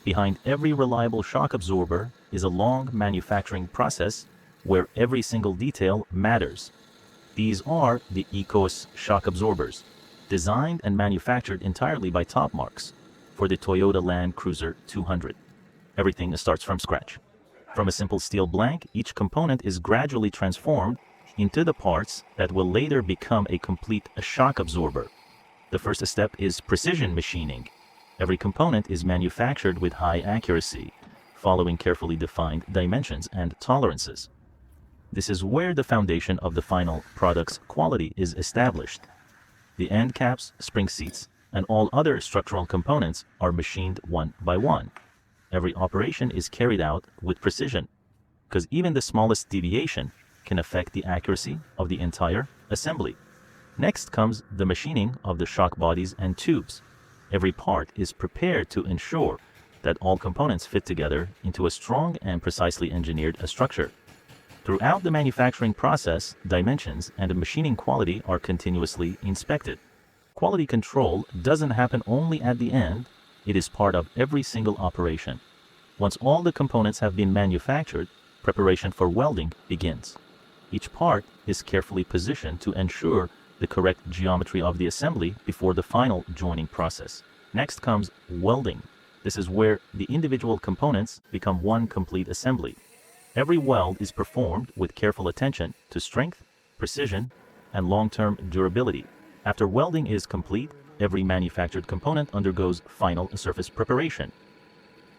Behind every reliable shock absorber is a long manufacturing process where every single detail matters. These are the ECOS shock absorbers, designed and manufactured entirely by Topmarkz for the Toyota Land Cruiser 200. Everything starts from scratch. From a simple steel blank, each component is gradually transformed into the parts that will later become a complete shock absorber. The first step is precision machining. Every component is manufactured with high accuracy, following carefully defined dimensions and tolerances. This is where the foundation of the final product's quality is established. The end caps, spring seats, and all other structural components are machined one by one. Every operation is carried out with precision, because even the smallest deviation can affect the accuracy of the entire assembly. Next comes the machining of the shock bodies and tubes. Every part is prepared to ensure that all components fit together into a strong and precisely engineered structure. Throughout the manufacturing process, dimensions and machining quality are continuously inspected. Quality control doesn't happen only at the end, it is part of every single operation. Once all the components have been manufactured, preparation for welding begins. Each part is carefully positioned to ensure the correct geometry of the assembly before the final joining process. Next comes welding. This is where the individual components become one complete assembly. Every weld is performed with careful attention to strength, precision, and long-term durability. After welding is complete, every manufactured component undergoes final surface preparation.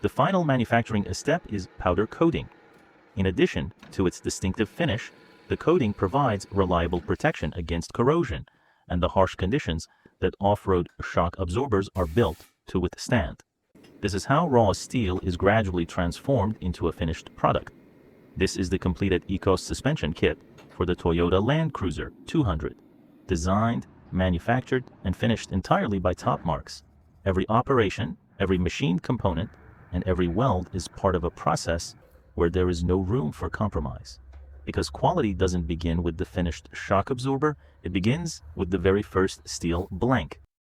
The final manufacturing step is powder coating. In addition to its distinctive finish, the coating provides reliable protection against corrosion and the harsh conditions that off-road shock absorbers are built to withstand. This is how raw steel is gradually transformed into a finished product. This is the completed ECOS suspension kit for the Toyota Land Cruiser 200, designed, manufactured, and finished entirely by Topmarkz. Every operation, every machined component, and every weld is part of a process where there is no room for compromise. Because quality doesn't begin with the finished shock absorber, it begins with the very first steel blank.